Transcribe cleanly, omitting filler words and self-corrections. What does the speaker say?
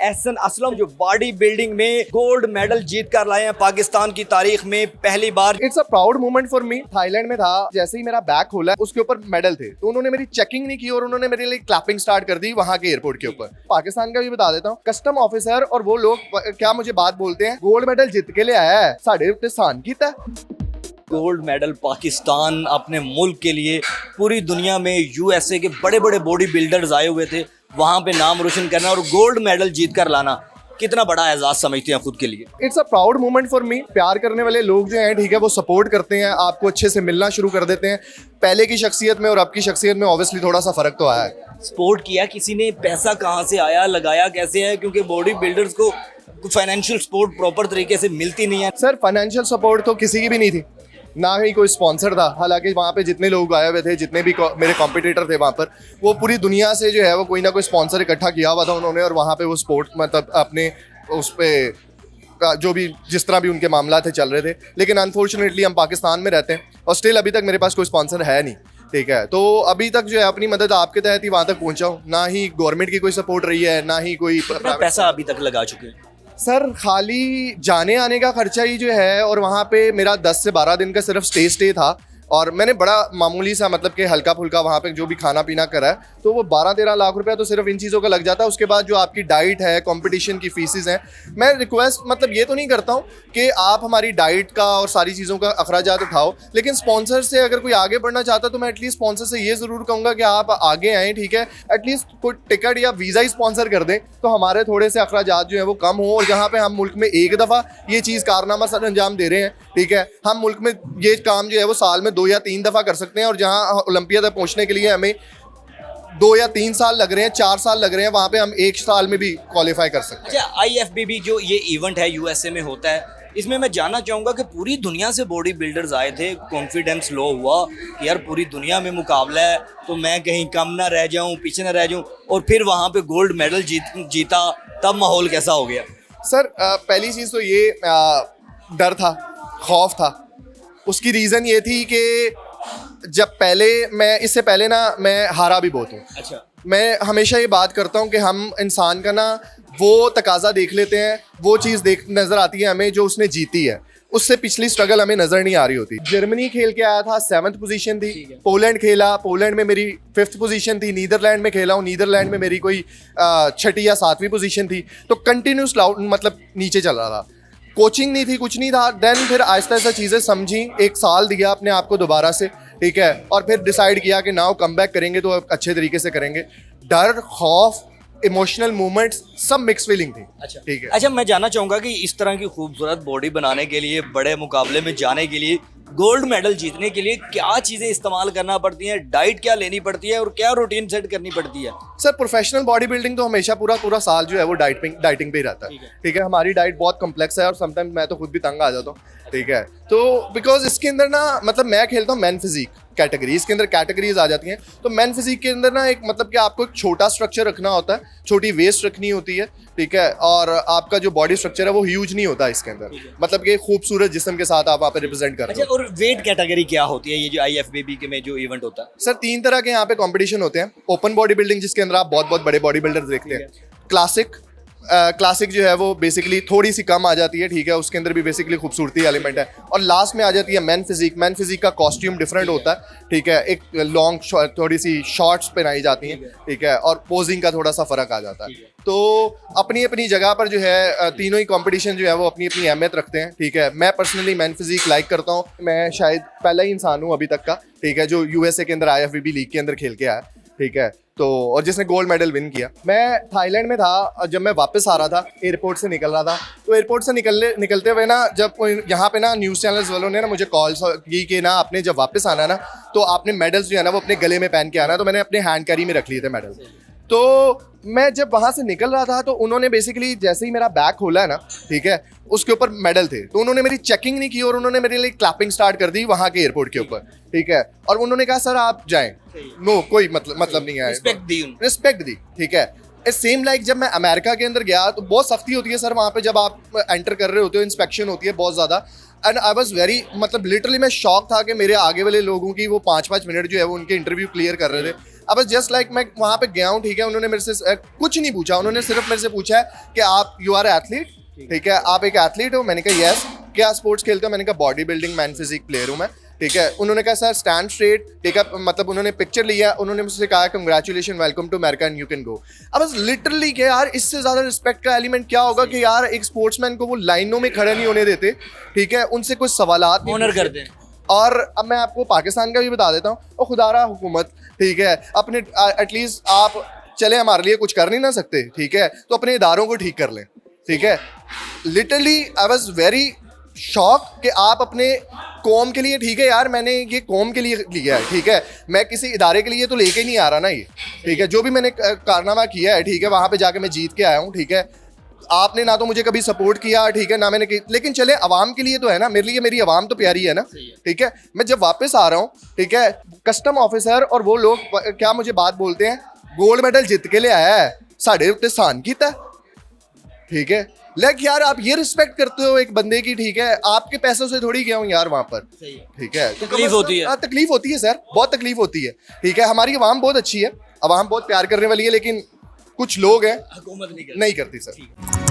एहसन असलम जो body building में gold medal जीत कर लाए हैं पाकिस्तान की तारीख में पहली बार। It's a proud moment for me. Thailand में था, जैसे ही मेरा बैग खोला उसके ऊपर मेडल थे तो उन्होंने मेरी चेकिंग नहीं की और उन्होंने मेरे लिए क्लैपिंग स्टार्ट कर दी वहां के एयरपोर्ट के ऊपर। पाकिस्तान का भी बता देता हूँ, कस्टम ऑफिसर और वो लोग क्या मुझे बात बोलते हैं, गोल्ड मेडल जीत के लिए आया है, साढ़े स्थान की था। गोल्ड मेडल पाकिस्तान अपने मुल्क के लिए पूरी दुनिया में यूएसए के बड़े बड़े बॉडी बिल्डर्स आए हुए थे, वहां पे नाम रोशन करना और गोल्ड मेडल जीत कर लाना कितना बड़ा एजाज समझते हैं खुद के लिए। It's a proud moment for मी। प्यार करने वाले लोग जो हैं, ठीक है, वो सपोर्ट करते हैं, आपको अच्छे से मिलना शुरू कर देते हैं। पहले की शख्सियत में और अब की शख्सियत में ऑब्वियसली थोड़ा सा फर्क तो आया है। सपोर्ट किया किसी ने, पैसा कहाँ से आया, लगाया कैसे है, क्योंकि बॉडी बिल्डर्स को फाइनेंशियल सपोर्ट प्रॉपर तरीके से मिलती नहीं है। सर फाइनेंशियल सपोर्ट तो किसी की भी नहीं थी, ना ही कोई स्पॉन्सर था। हालांकि वहाँ पे जितने लोग आए हुए थे, जितने भी मेरे कॉम्पिटिटर थे वहाँ पर, वो पूरी दुनिया से जो है वो कोई ना कोई स्पॉन्सर इकट्ठा किया हुआ था उन्होंने, और वहाँ पे वो स्पोर्ट मतलब अपने उस पे जो भी जिस तरह भी उनके मामला थे चल रहे थे। लेकिन अनफॉर्चुनेटली हम पाकिस्तान में रहते हैं और स्टिल अभी तक मेरे पास कोई स्पॉन्सर है नहीं, ठीक है। तो अभी तक जो है अपनी मदद आपके तहत ही वहाँ तक पहुँचा हूँ। ना ही गवर्नमेंट की कोई सपोर्ट रही है, ना ही कोई पैसा अभी तक लगा चुके हैं। सर खाली जाने आने का खर्चा ही जो है, और वहाँ पे मेरा 10 से 12 दिन का सिर्फ स्टे था, और मैंने बड़ा मामूली सा मतलब कि हल्का फुल्का वहाँ पे जो भी खाना पीना करा है, तो वो 12-13 लाख रुपया तो सिर्फ इन चीज़ों का लग जाता है। उसके बाद जो आपकी डाइट है, कंपटीशन की फीसेस हैं, मैं रिक्वेस्ट मतलब ये तो नहीं करता हूँ कि आप हमारी डाइट का और सारी चीज़ों का अखराजात उठाओ, लेकिन स्पॉन्सर से अगर कोई आगे बढ़ना चाहता तो मैं एटलीस्ट स्पॉन्सर से ये ज़रूर कहूँगा कि आप आगे आएँ, ठीक है। एटलीस्ट कोई टिकट या वीज़ा ही स्पॉन्सर कर दें तो हमारे थोड़े से अखराजात जो है वो कम हो, और जहाँ पर हम मुल्क में एक दफ़ा ये चीज़ कारनामा सर अंजाम दे रहे हैं, ठीक है, हम मुल्क में ये काम जो है वो साल में 2 या 3 दफ़ा कर सकते हैं, और जहाँ ओलंपिया तक पहुँचने के लिए हमें 2 या 3 साल लग रहे हैं, 4 साल लग रहे हैं, वहाँ पे हम 1 साल में भी क्वालिफाई कर सकते हैं। अच्छा, IFBB जो ये इवेंट है यूएसए में होता है, इसमें मैं जानना चाहूँगा कि पूरी दुनिया से बॉडी बिल्डर्स आए थे, कॉन्फिडेंस लो हुआ कि यार पूरी दुनिया में मुकाबला है तो मैं कहीं कम ना रह जाऊँ, पीछे ना रह जाऊँ, और फिर वहाँ पे गोल्ड मेडल जीता, तब माहौल कैसा हो गया? सर पहली चीज़ तो ये डर था, खौफ था। उसकी रीज़न ये थी कि जब पहले मैं इससे पहले ना मैं हारा भी बहुत हूँ। अच्छा। मैं हमेशा ये बात करता हूँ कि हम इंसान का ना वो तकाजा देख लेते हैं, वो चीज़ देख नज़र आती है हमें जो उसने जीती है, उससे पिछली स्ट्रगल हमें नज़र नहीं आ रही होती। जर्मनी खेल के आया था, 7th पोजीशन थी। पोलैंड खेला, पोलैंड में मेरी 5th पोजीशन थी। नीदरलैंड में खेला हूँ, नीदरलैंड में मेरी कोई 6ठी या 7वीं पोजीशन थी। तो कंटिन्यूस मतलब नीचे चल रहा था, कोचिंग नहीं थी, कुछ नहीं था। देन फिर आहिस्ता आहिस्ता चीज़ें समझी, 1 साल दिया अपने आप को दोबारा से, ठीक है, और फिर डिसाइड किया कि नाउ कम बैक करेंगे तो अच्छे तरीके से करेंगे। डर, खौफ, इमोशनल मूवमेंट्स, सब मिक्स फीलिंग थी। अच्छा, ठीक है। अच्छा, मैं जानना चाहूँगा कि इस तरह की खूबसूरत बॉडी बनाने के लिए, बड़े मुकाबले में जाने के लिए, गोल्ड मेडल जीतने के लिए क्या चीज़ें इस्तेमाल करना पड़ती हैं, डाइट क्या लेनी पड़ती है और क्या रूटीन सेट करनी पड़ती है? सर प्रोफेशनल बॉडी बिल्डिंग तो हमेशा पूरा साल जो है वो डाइटिंग पे ही रहता है, ठीक है। हमारी डाइट बहुत कम्प्लेक्स है और समटाइम मैं तो खुद भी तंग आ जाता हूँ, ठीक है। तो बिकॉज इसके अंदर ना मतलब मैं खेलता हूँ मैन फिजिक कैटेगरी, इसके अंदर कैटेगरीज आ जाती हैं। तो मैन फिजिक के अंदर ना एक मतलब कि आपको एक छोटा स्ट्रक्चर रखना होता है, छोटी वेस्ट रखनी होती है, ठीक है, और आपका जो बॉडी स्ट्रक्चर है वो ह्यूज नहीं होता इसके अंदर, मतलब कि खूबसूरत जिस्म के साथ आप वहाँ पे रिप्रेजेंट कर रहे हो। अच्छा, और वेट कैटेगरी क्या होती है ये जो IFBB के में जो इवेंट होता है? सर 3 तरह के यहाँ पे कंपटीशन होते हैं। ओपन बॉडी बिल्डिंग जिसके अंदर आप बहुत बड़े बॉडी बिल्डर्स देखते हैं। क्लासिक जो है वो बेसिकली थोड़ी सी कम आ जाती है, ठीक है, उसके अंदर भी बेसिकली खूबसूरती एलिमेंट है। और लास्ट में आ जाती है मैन फिजिक। मैन फिजिक का कॉस्ट्यूम डिफरेंट होता है, ठीक है, एक लॉन्ग थोड़ी सी शॉर्ट्स पहनाई जाती हैं, ठीक है, और पोजिंग का थोड़ा सा फर्क आ जाता है। तो अपनी अपनी जगह पर जो है तीनों ही कंपटीशन जो है वो अपनी अपनी अहमियत रखते हैं, ठीक है। मैं पर्सनली मैन फिजिक लाइक करता हूँ। मैं शायद पहला ही इंसान हूँ अभी तक का, ठीक है, जो यूएसए के अंदर IFBB लीग के अंदर खेल के आया, ठीक है, तो और जिसने गोल्ड मेडल विन किया। मैं थाईलैंड में था, जब मैं वापस आ रहा था, एयरपोर्ट से निकल रहा था, तो एयरपोर्ट से निकलते हुए ना जब यहाँ पे ना न्यूज़ चैनल्स वालों ने ना मुझे कॉल की कि ना आपने जब वापस आना ना तो आपने मेडल्स जो है ना वो अपने गले में पहन के आना। तो मैंने अपने हैंड कैरी में रख लिए थे मेडल। तो मैं जब वहाँ से निकल रहा था तो उन्होंने बेसिकली जैसे ही मेरा बैग खोला है ना, ठीक है, उसके ऊपर मेडल थे, तो उन्होंने मेरी चेकिंग नहीं की और उन्होंने मेरे लिए क्लैपिंग स्टार्ट कर दी वहाँ के एयरपोर्ट के ऊपर, ठीक है। और उन्होंने कहा सर आप जाएं, नो कोई मतलब नहीं है, रिस्पेक्ट दी, ठीक है। सेम लाइक जब मैं अमेरिका के अंदर गया तो बहुत सख्ती होती है सर वहाँ पे, जब आप एंटर कर रहे होते हो, इंस्पेक्शन होती है बहुत ज़्यादा। एंड आई वॉज वेरी मतलब लिटरली मैं शॉक था कि मेरे आगे वाले लोगों की वो 5-5 मिनट जो है वो उनके इंटरव्यू क्लियर कर रहे थे। अब जस्ट लाइक मैं वहाँ पे गया हूँ, ठीक है, उन्होंने मेरे से कुछ नहीं पूछा, उन्होंने सिर्फ मेरे से पूछा है कि आप यू आर एथलीट, ठीक है, आप एक एथलीट हो? मैंने कहा यस। क्या स्पोर्ट्स खेलते हो? मैंने कहा body building man physique player हूँ मैं, ठीक है। उन्होंने कहा सर स्टैंड स्ट्रेट, ठीक है, मतलब उन्होंने पिक्चर लिया, उन्होंने मुझसे कहा congratulation, welcome to America and you can go. अब बस लिटरली क्या यार, इससे ज़्यादा रिस्पेक्ट का एलिमेंट क्या होगा कि यार एक स्पोर्ट्समैन को वो लाइनों में खड़ा नहीं होने देते, ठीक है, उनसे कुछ सवालात नहीं ऑनर पूछते। करते हैं। और अब मैं आपको पाकिस्तान का भी बता देता हूँ, और खुदारा हुकूमत, ठीक है, अपने एटलीस्ट आप चले हमारे लिए कुछ कर नहीं ना सकते, ठीक है, तो अपने इदारों को ठीक कर लें, ठीक है। Literally I was very shock कि आप अपने कौम के लिए, ठीक है यार, मैंने ये कौम के लिए लिया है, ठीक है, मैं किसी इदारे के लिए तो लेके नहीं आ रहा ना ये, ठीक है, जो भी मैंने कारनामा किया है, ठीक है, वहाँ पे जाके मैं जीत के आया हूँ, ठीक है। आपने ना तो मुझे कभी सपोर्ट किया, ठीक है, ना मैंने लेकिन चले अवाम के लिए तो है ना, मेरे लिए मेरी अवाम तो प्यारी है ना, ठीक है। मैं जब वापस आ रहा हूँ, ठीक है, कस्टम ऑफिसर और वो लोग क्या मुझे बात बोलते हैं, गोल्ड मेडल जीत के ले आया है, साढ़े उत्ते स्थान कीता, ठीक है। लाइक यार आप ये रिस्पेक्ट करते हो एक बंदे की, ठीक है, आपके पैसों से थोड़ी गया हूँ यार वहाँ पर, ठीक है। तो तकलीफ होती है। हाँ, तकलीफ होती है सर, बहुत तकलीफ होती है, ठीक है। हमारी अवाम बहुत अच्छी है, अवाम बहुत प्यार करने वाली है, लेकिन कुछ लोग हैं हुकूमत नहीं करती। नहीं करती सर।